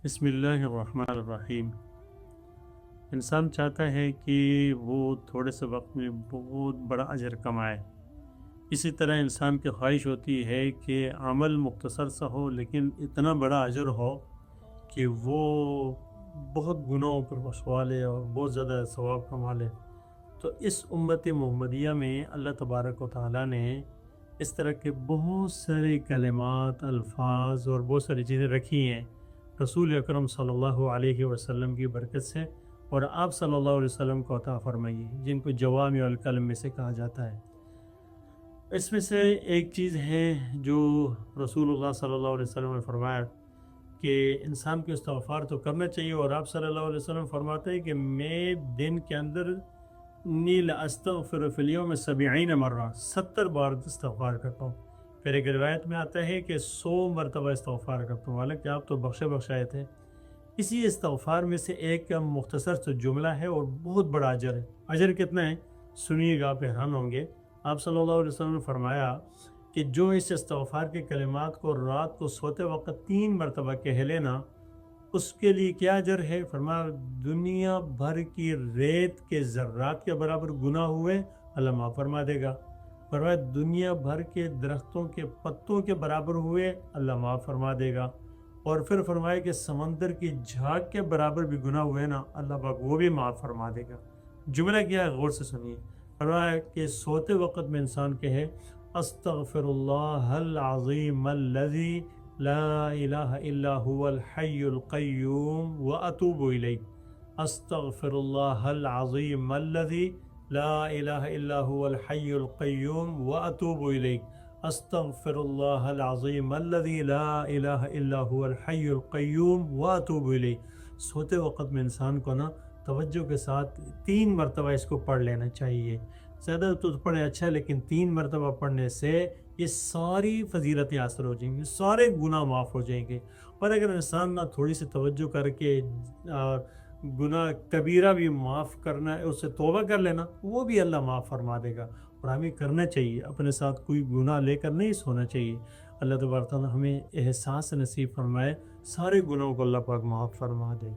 بسم اللہ الرحمن الرحیم۔ انسان چاہتا ہے کہ وہ تھوڑے سے وقت میں بہت بڑا اجر کمائے۔ اسی طرح انسان کی خواہش ہوتی ہے کہ عمل مختصر سا ہو لیکن اتنا بڑا اجر ہو کہ وہ بہت گناہوں پر بخشوا لے اور بہت زیادہ ثواب کما لے۔ تو اس امت محمدیہ میں اللہ تبارک و تعالیٰ نے اس طرح کے بہت سارے کلمات، الفاظ اور بہت ساری چیزیں رکھی ہیں رسول اکرم صلی اللہ علیہ وسلم کی برکت سے، اور آپ صلی اللہ علیہ وسلم کو عطا فرمائی، جن کو جوامع الکلم میں سے کہا جاتا ہے۔ اس میں سے ایک چیز ہے جو رسول اللہ صلی اللہ علیہ وسلم نے فرمایا کہ انسان کو استغفار تو کرنا چاہیے، اور آپ صلی اللہ علیہ وسلم فرماتے ہیں کہ میں دن کے اندر نیل استغفر فی الیوم 70 مرہ 70 بار استغفار کرتا ہوں۔ پھر ایک روایت میں آتا ہے کہ 100 مرتبہ استغفار کرتا ہوں، حالانکہ آپ تو بخشے تھے۔ اسی استغفار میں سے ایک مختصر سے جملہ ہے اور بہت بڑا اجر ہے۔ اجر کتنا ہے سنیے گا، آپ حیران ہوں گے۔ آپ صلی اللہ علیہ وسلم نے فرمایا کہ جو اس استغفار کے کلمات کو رات کو سوتے وقت 3 مرتبہ کہہ لینا، اس کے لیے کیا اجر ہے؟ فرمایا دنیا بھر کی ریت کے ذرات کے برابر گناہ ہوئے اللہ معاف فرما دے گا۔ فرمایا دنیا بھر کے درختوں کے پتوں کے برابر ہوئے اللہ معاف فرما دے گا، اور پھر فرمایا کہ سمندر کی جھاگ کے برابر بھی گناہ ہوئے نا، اللہ پاک وہ بھی معاف فرما دے گا۔ جملہ کیا ہے غور سے سنیے۔ فرمایا کہ سوتے وقت میں انسان کہے استغفر اللہ العظیم الذی لا الہ الا هو الحی القیوم واتوب الیہ، استغفر اللہ العظیم الذی لا الہ الا هو الحی القیوم واتوب الیہ، استغفر اللہ العظیم الذی لا الہ الا هو الحی القیوم واتوب الیہ۔ سوتے وقت میں انسان کو نا توجہ کے ساتھ 3 مرتبہ اس کو پڑھ لینا چاہیے۔ زیادہ تو پڑھے اچھا، لیکن 3 مرتبہ پڑھنے سے یہ ساری فضیلتیں حاصل ہو جائیں گی، سارے گناہ معاف ہو جائیں گے۔ اور اگر انسان نہ تھوڑی سی توجہ کر کے گناہ کبیرہ بھی معاف کرنا ہے، اس سے توبہ کر لینا، وہ بھی اللہ معاف فرما دے گا۔ اور ہمیں کرنا چاہیے، اپنے ساتھ کوئی گناہ لے کر نہیں سونا چاہیے۔ اللہ تبارک و تعالیٰ ہمیں احساس نصیب فرمائے، سارے گناہوں کو اللہ پاک معاف فرما دے۔